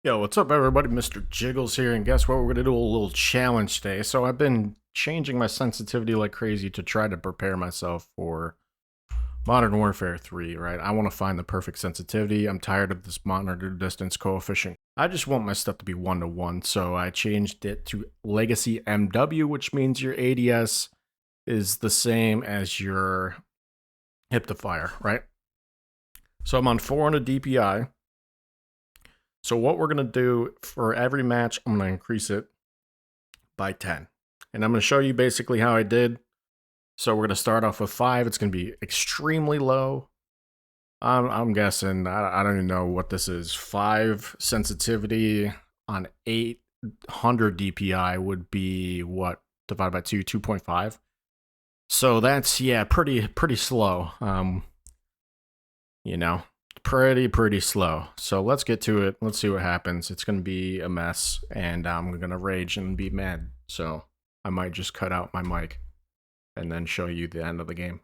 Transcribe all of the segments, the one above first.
Yo, what's up, everybody? Mr. Jiggles here, and guess what? We're gonna do a little challenge today. So I've been changing my sensitivity like crazy to try to prepare myself for Modern Warfare 3, right? I want to find the perfect sensitivity. I'm tired of this monitor distance coefficient. I just want my stuff to be 1-to-1, so I changed it to Legacy MW, which means your ADS is the same as your hip to fire, right? So I'm on 400 DPI. So what we're going to do for every match, I'm going to increase it by 10. And I'm going to show you basically how I did. So we're going to start off with 5. It's going to be extremely low. I'm guessing, I don't even know what this is. 5 sensitivity on 800 DPI would be what? Divided by 2, 2.5. So that's, yeah, pretty slow. You know, pretty slow. So let's get to it. Let's see what happens. It's going to be a mess, and I'm going to rage and be mad. So I might just cut out my mic and then show you the end of the game.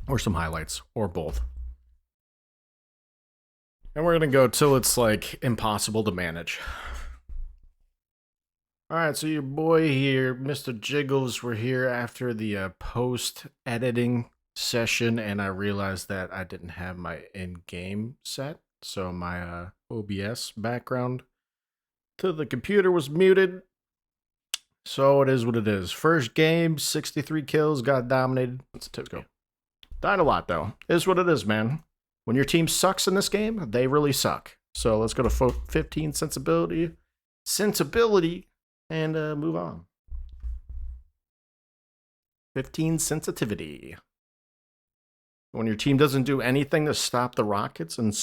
Or some highlights, or both. And we're going to go till it's like impossible to manage. Alright, so your boy here, Mr. Jiggles, we're here after the post-editing session, and I realized that I didn't have my in-game set, so my OBS background to the computer was muted. So it is what it is. First game, 63 kills, got dominated. Let's go. Died a lot though. Is what it is, man. When your team sucks in this game, they really suck. So let's go to 15 sensibility, and move on. 15 sensitivity. When your team doesn't do anything to stop the rockets and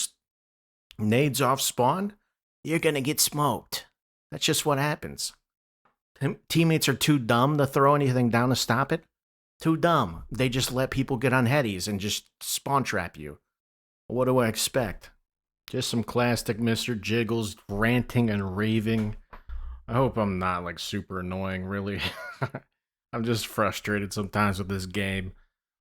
nades off spawn, you're gonna get smoked. That's just what happens. Teammates are too dumb to throw anything down to stop it. Too dumb. They just let people get on headies and just spawn trap you. What do I expect? Just some classic Mr. Jiggles ranting and raving. I hope I'm not like super annoying, really. I'm just frustrated sometimes with this game.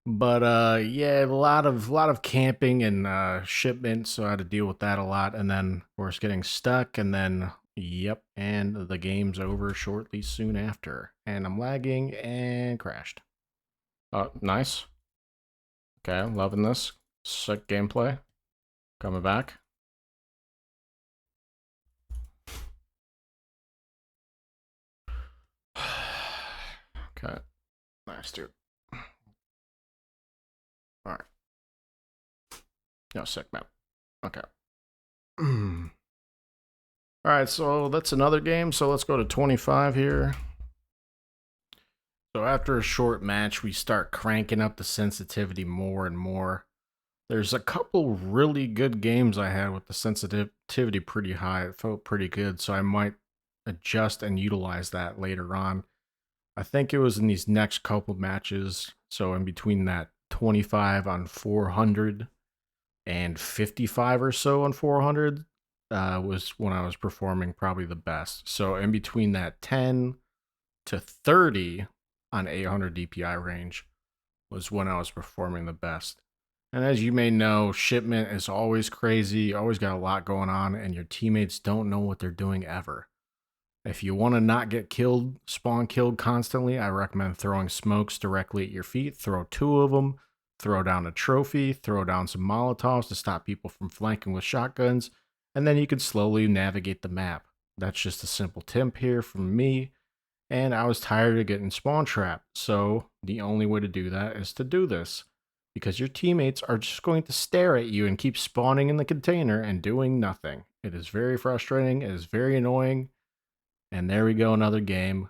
But yeah, a lot of camping and shipment, so I had to deal with that a lot, and then of course getting stuck, and then yep, and the game's over shortly soon after. And I'm lagging and crashed. Oh, nice. Okay, I'm loving this. Sick gameplay. Coming back. Okay. Nice, dude. Alright. No, sick map. Okay. Alright, so that's another game. So let's go to 25 here. So after a short match, we start cranking up the sensitivity more and more. There's a couple really good games I had with the sensitivity pretty high. It felt pretty good, so I might adjust and utilize that later on. I think it was in these next couple matches. So in between that 25 on 400 and 55 or so on 400 was when I was performing probably the best. So in between that 10 to 30 on 800 DPI range was when I was performing the best. And as you may know, shipment is always crazy, always got a lot going on, and your teammates don't know what they're doing ever. If you want to not get killed, spawn killed constantly, I recommend throwing smokes directly at your feet. Throw 2 of them, throw down a trophy, throw down some Molotovs to stop people from flanking with shotguns, and then you can slowly navigate the map. That's just a simple tip here from me. And I was tired of getting spawn trapped, so the only way to do that is to do this. Because your teammates are just going to stare at you and keep spawning in the container and doing nothing. It is very frustrating, it is very annoying. And there we go, another game.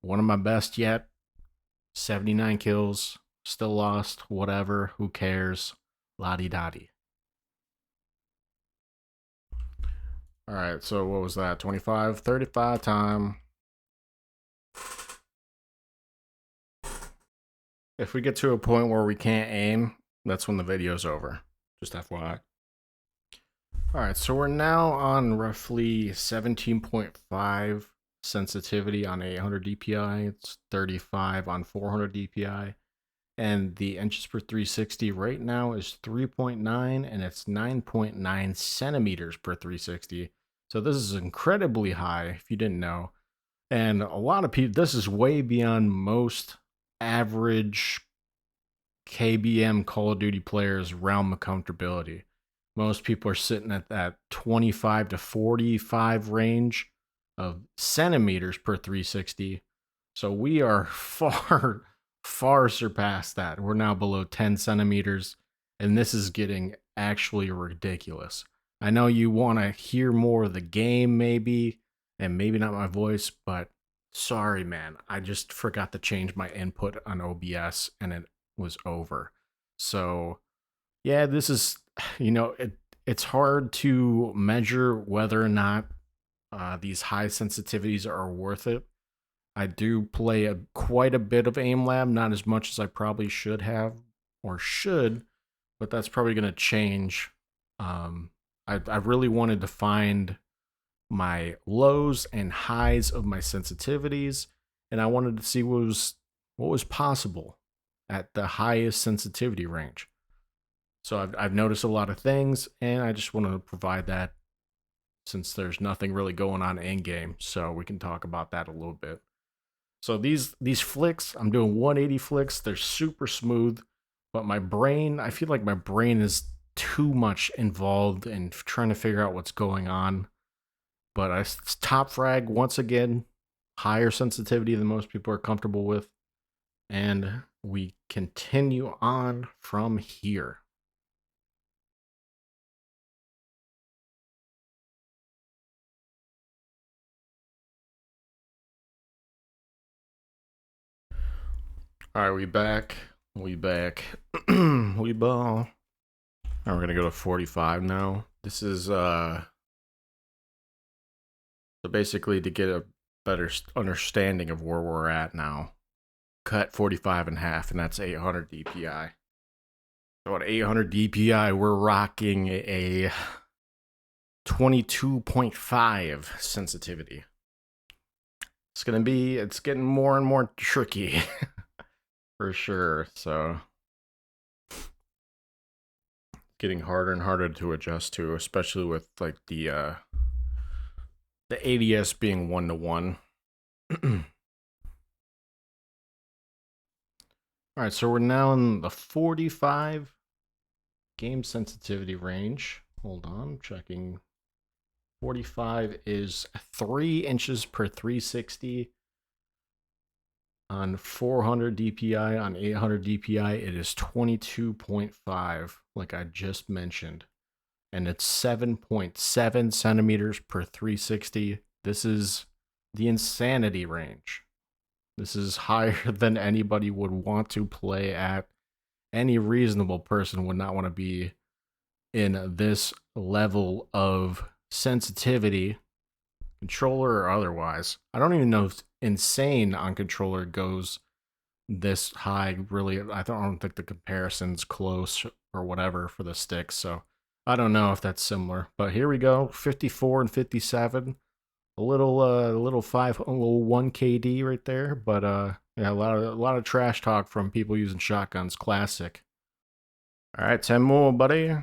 One of my best yet. 79 kills, still lost, whatever, who cares. La-di-da-di. Alright, so what was that? 25, 35 time. If we get to a point where we can't aim, that's when the video's over. Just FYI. Alright, so we're now on roughly 17.5 sensitivity on 800 DPI. It's 35 on 400 DPI. and the inches per 360 right now is 3.9, and it's 9.9 centimeters per 360. So this is incredibly high if you didn't know. And a lot of people, this is way beyond most average KBM Call of Duty players' realm of comfortability. Most people are sitting at that 25 to 45 range of centimeters per 360. So we are far, far surpassed that. We're now below 10 centimeters, and this is getting actually ridiculous. I know you want to hear more of the game, maybe, and maybe not my voice, but sorry, man. I just forgot to change my input on OBS, and it was over. So, yeah, this is, it's hard to measure whether or not these high sensitivities are worth it. I do play quite a bit of aim lab, not as much as I probably should have or should, but that's probably going to change. I really wanted to find my lows and highs of my sensitivities, and I wanted to see what was possible at the highest sensitivity range. So I've noticed a lot of things, and I just want to provide that since there's nothing really going on in game, so we can talk about that a little bit. So these flicks, I'm doing 180 flicks. They're super smooth, but my brain, I feel like my brain is too much involved in trying to figure out what's going on. But I top frag once again, higher sensitivity than most people are comfortable with, and we continue on from here. All right, we back. We ball. All right, we're gonna go to 45 now. This is so basically to get a better understanding of where we're at now. Cut 45 in half, and that's 800 DPI. So at 800 DPI, we're rocking a 22.5 sensitivity. It's getting more and more tricky for sure. So getting harder and harder to adjust to, especially with like the ADS being 1-to-1. All right, so we're now in the 45 game sensitivity range. Hold on, checking. 45 is 3 inches per 360. On 400 DPI, on 800 DPI, it is 22.5, like I just mentioned. And it's 7.7 centimeters per 360. This is the insanity range. This is higher than anybody would want to play at. Any reasonable person would not want to be in this level of sensitivity, controller or otherwise. I don't even know if insane on controller goes this high, really. I don't think the comparison's close or whatever for the sticks, so I don't know if that's similar. But here we go, 54 and 57. A little 1 KD right there, but yeah, a lot of trash talk from people using shotguns. Classic. All right, 10 more, buddy.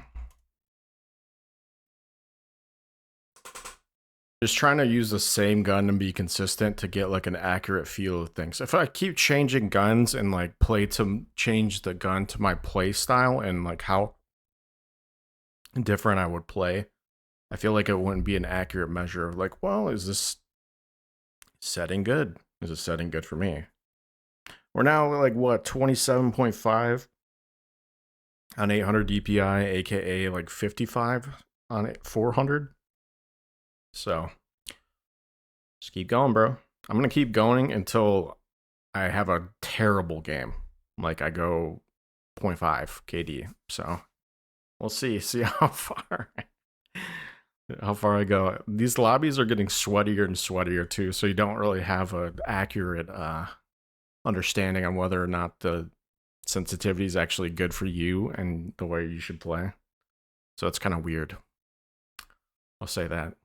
Just trying to use the same gun and be consistent to get like an accurate feel of things. If I keep changing guns and like change the gun to my play style and like how different I would play, I feel like it wouldn't be an accurate measure of like, well, is this setting good? Is it setting good for me? We're now like what, 27.5 on 800 DPI, aka like 55 on 400. So just keep going, bro. I'm gonna keep going until I have a terrible game, like I go 0.5 KD. So we'll see how far I go. These lobbies are getting sweatier and sweatier too, so you don't really have an accurate understanding on whether or not the sensitivity is actually good for you and the way you should play. So it's kind of weird. I'll say that.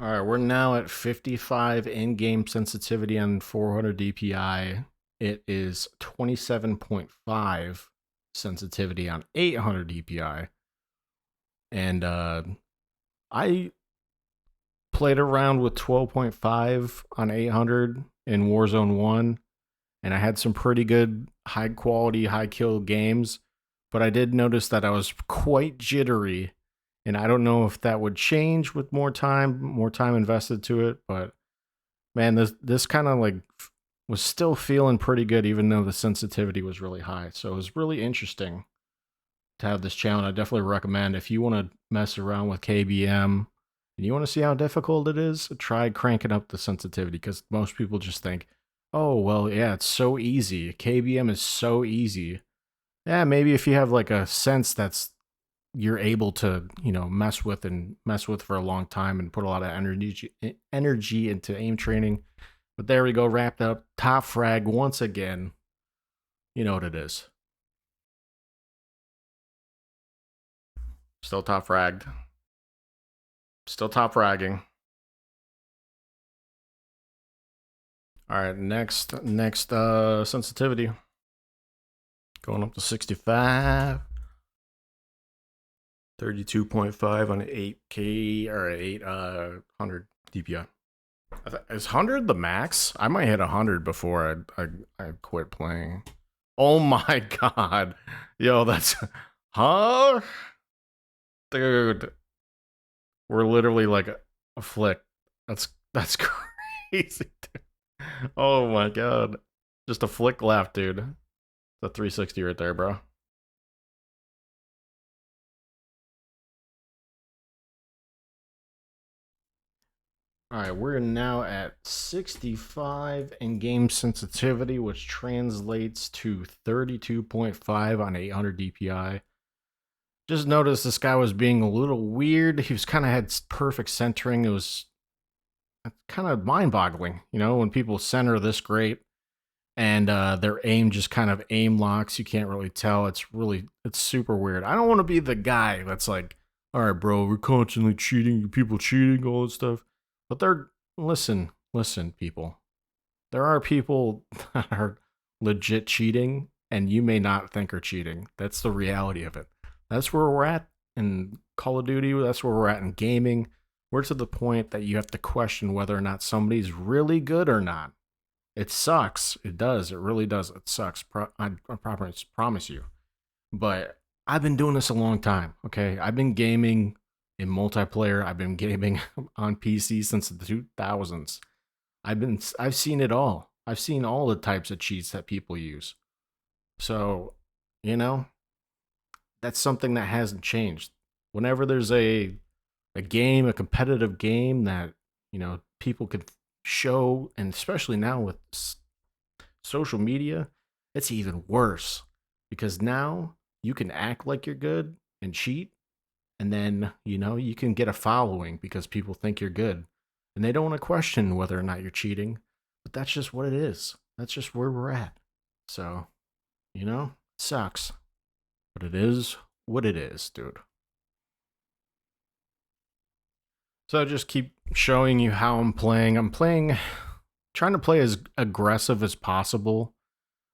All right, we're now at 55 in-game sensitivity on 400 DPI. it is 27.5 sensitivity on 800 DPI. And I played around with 12.5 on 800 in Warzone 1, and I had some pretty good high quality, high kill games, but I did notice that I was quite jittery, and I don't know if that would change with more time invested to it, but man, this kind of like was still feeling pretty good even though the sensitivity was really high. So it was really interesting to have this challenge. I definitely recommend if you want to mess around with KBM and you want to see how difficult it is, try cranking up the sensitivity because most people just think, oh, well, yeah, it's so easy. KBM is so easy. Yeah, maybe if you have like a sense that's you're able to, mess with for a long time and put a lot of energy into aim training. But there we go, wrapped up. Top frag once again. You know what it is. Still top fragged. Still top fragging. All right, next sensitivity. Going up to 65. 32.5 on 8K or 800 DPI. Is 100 the max? I might hit 100 before I quit playing. Oh my god. Yo, that's huh? Dude. We're literally like a flick. That's crazy. Dude. Oh my god. Just a flick left, dude. The 360 right there, bro. All right, we're now at 65 in game sensitivity, which translates to 32.5 on 800 DPI. Just noticed this guy was being a little weird. He was kind of had perfect centering. It was kind of mind-boggling, when people center this great and their aim just kind of aim locks. You can't really tell. It's super weird. I don't want to be the guy that's like, all right, bro, we're constantly cheating, people cheating, all that stuff. But listen, people. There are people that are legit cheating, and you may not think are cheating. That's the reality of it. That's where we're at in Call of Duty. That's where we're at in gaming. We're to the point that you have to question whether or not somebody's really good or not. It sucks. It does. It really does. It sucks. I promise you. But I've been doing this a long time. Okay, I've been gaming in multiplayer. I've been gaming on PC since the 2000s. I've seen it all. I've seen all the types of cheats that people use. So, that's something that hasn't changed. Whenever there's a game, a competitive game that, people can show, and especially now with social media, it's even worse because now you can act like you're good and cheat, and then you can get a following because people think you're good and they don't want to question whether or not you're cheating, but that's just what it is. That's just where we're at. So it sucks, but it is what it is, dude. So I just keep showing you how I'm playing. Trying to play as aggressive as possible,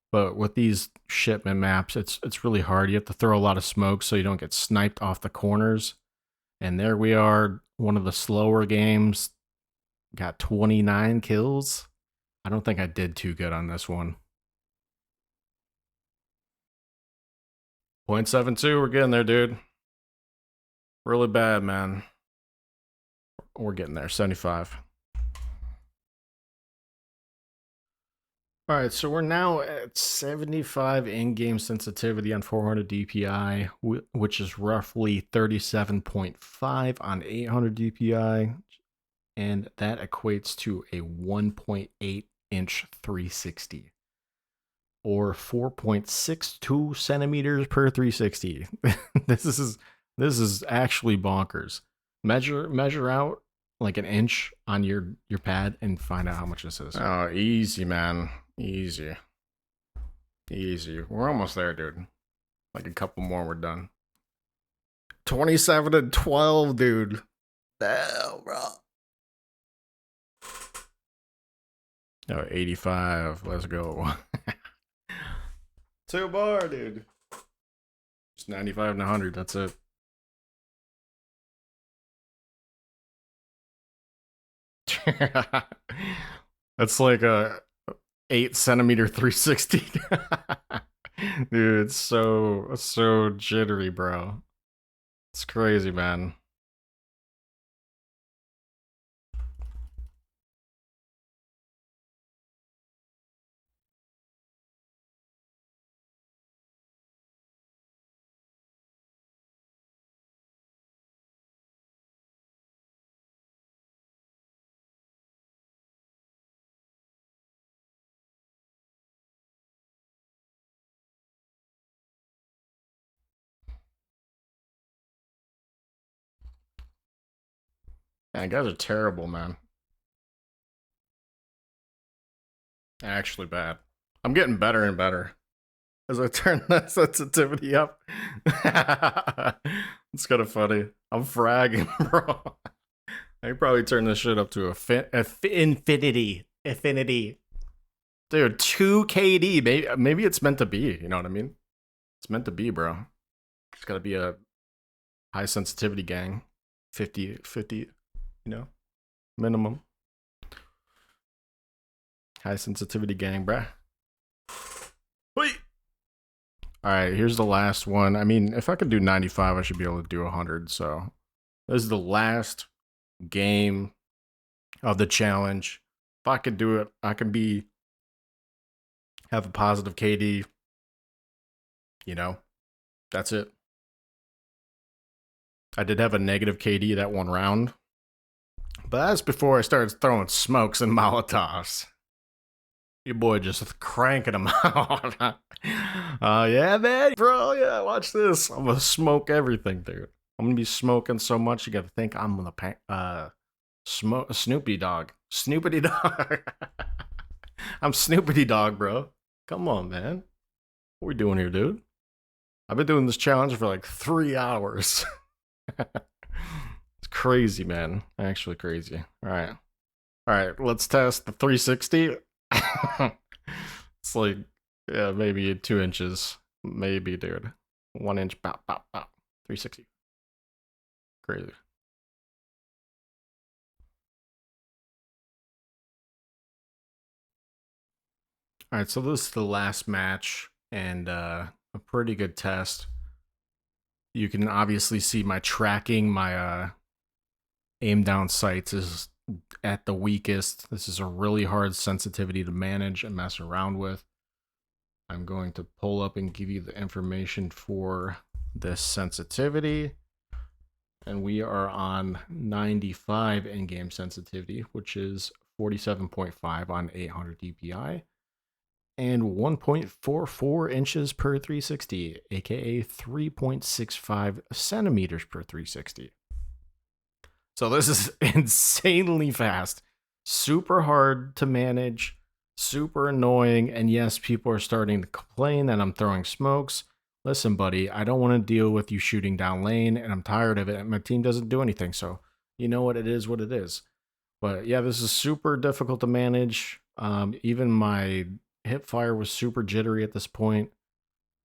but with these shipment maps, it's really hard. You have to throw a lot of smoke so you don't get sniped off the corners. And there we are, one of the slower games. Got 29 kills. I don't think I did too good on this one. 0.72, we're getting there, dude. Really bad, man. We're getting there, 75. All right, so we're now at 75 in-game sensitivity on 400 DPI, which is roughly 37.5 on 800 DPI, and that equates to a 1.8 inch 360, or 4.62 centimeters per 360. This is actually bonkers. Measure out like an inch on your pad and find out how much this is. Oh, easy, man. Easy. We're almost there, dude. Like a couple more, we're done. 27 and 12, dude. Damn, bro. Oh, 85. Let's go. 2 bar, dude. Just 95 and 100. That's it. That's like a 8 centimeter 360. Dude, it's so jittery, bro. It's crazy, man. Man, guys are terrible, man. Actually bad. I'm getting better and better as I turn that sensitivity up. It's kind of funny. I'm fragging, bro. I could probably turn this shit up to infinity. Infinity. Dude, 2 KD. Maybe it's meant to be. You know what I mean? It's meant to be, bro. It's got to be a high sensitivity gang. 50, 50, you know, minimum. High sensitivity gang, bruh. Wait. All right, here's the last one. I mean, if I could do 95, I should be able to do 100. So this is the last game of the challenge. If I could do it, I could have a positive KD. You know, that's it. I did have a negative KD that one round, but that's before I started throwing smokes and Molotovs. Your boy just cranking them out. Yeah, man, bro. Yeah, watch this. I'm gonna smoke everything, dude. I'm gonna be smoking so much you gotta think I'm gonna smoke Snoopy Dog. Snoopity Dog. I'm Snoopity Dog, bro. Come on, man. What we doing here, dude? I've been doing this challenge for like 3 hours. It's crazy, man. Actually crazy. All right. Let's test the 360. It's like, yeah, maybe 2 inches. Maybe, dude. 1 inch, bop, bop, bop. 360. Crazy. All right, so this is the last match and a pretty good test. You can obviously see my tracking, my aim down sights is at the weakest. This is a really hard sensitivity to manage and mess around with. I'm going to pull up and give you the information for this sensitivity. And we are on 95 in-game sensitivity, which is 47.5 on 800 DPI and 1.44 inches per 360, aka 3.65 centimeters per 360. So this is insanely fast, super hard to manage, super annoying, and yes, people are starting to complain that I'm throwing smokes. Listen, buddy, I don't want to deal with you shooting down lane, and I'm tired of it, and my team doesn't do anything, so you know what it is, what it is. But yeah, this is super difficult to manage. Even my hip fire was super jittery at this point.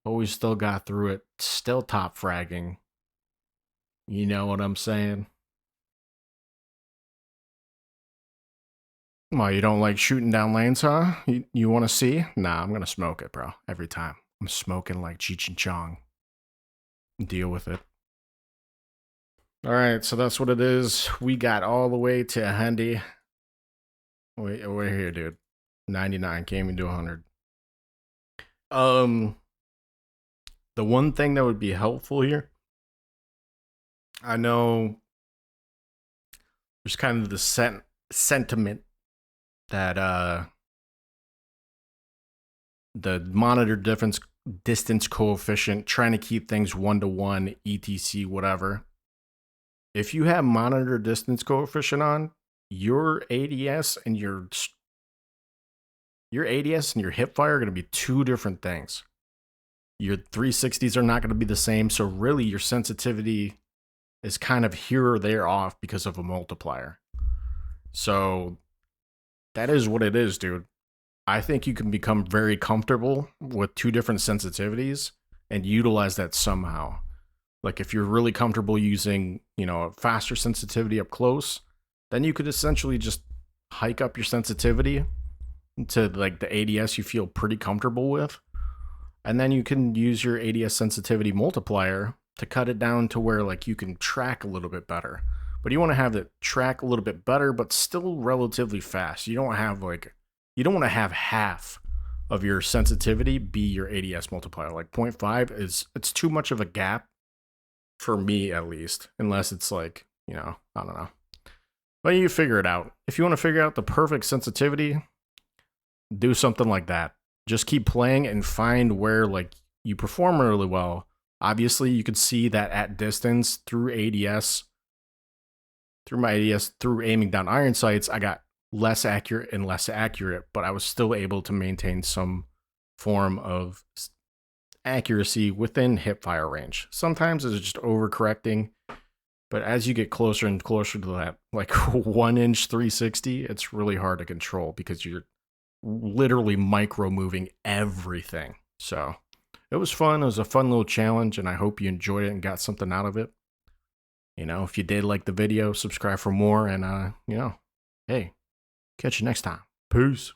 Always still got through it. Still top fragging. You know what I'm saying? Well, you don't like shooting down lanes, huh? You want to see? Nah, I'm going to smoke it, bro. Every time. I'm smoking like Cheech and Chong. Deal with it. All right, so that's what it is. We got all the way to a handy. Wait, we're here, dude. 99 came into 100. The one thing that would be helpful here, I know there's kind of the sentiment that the monitor distance coefficient, trying to keep things 1-to-1, etc, whatever. If you have monitor distance coefficient on, your ADS and your ADS and your hip fire are going to be 2 different things. Your 360s are not going to be the same, so really your sensitivity is kind of here or there off because of a multiplier. So That is what it is, dude. I think you can become very comfortable with two different sensitivities and utilize that somehow. Like if you're really comfortable using, a faster sensitivity up close, then you could essentially just hike up your sensitivity to like the ADS you feel pretty comfortable with. And then you can use your ADS sensitivity multiplier to cut it down to where like you can track a little bit better. But you want to have it track a little bit better, but still relatively fast. You don't want to have half of your sensitivity be your ADS multiplier. Like 0.5 it's too much of a gap for me at least, unless it's like, I don't know. But you figure it out. If you want to figure out the perfect sensitivity, do something like that. Just keep playing and find where like you perform really well. Obviously, you could see that at distance through ADS, through my ADS, through aiming down iron sights, I got less accurate and less accurate, but I was still able to maintain some form of accuracy within hip fire range. Sometimes it's just overcorrecting, but as you get closer and closer to that, like 1 inch 360, it's really hard to control because you're literally micro moving everything. So it was fun. It was a fun little challenge, and I hope you enjoyed it and got something out of it. If you did like the video, subscribe for more, and hey, catch you next time. Peace.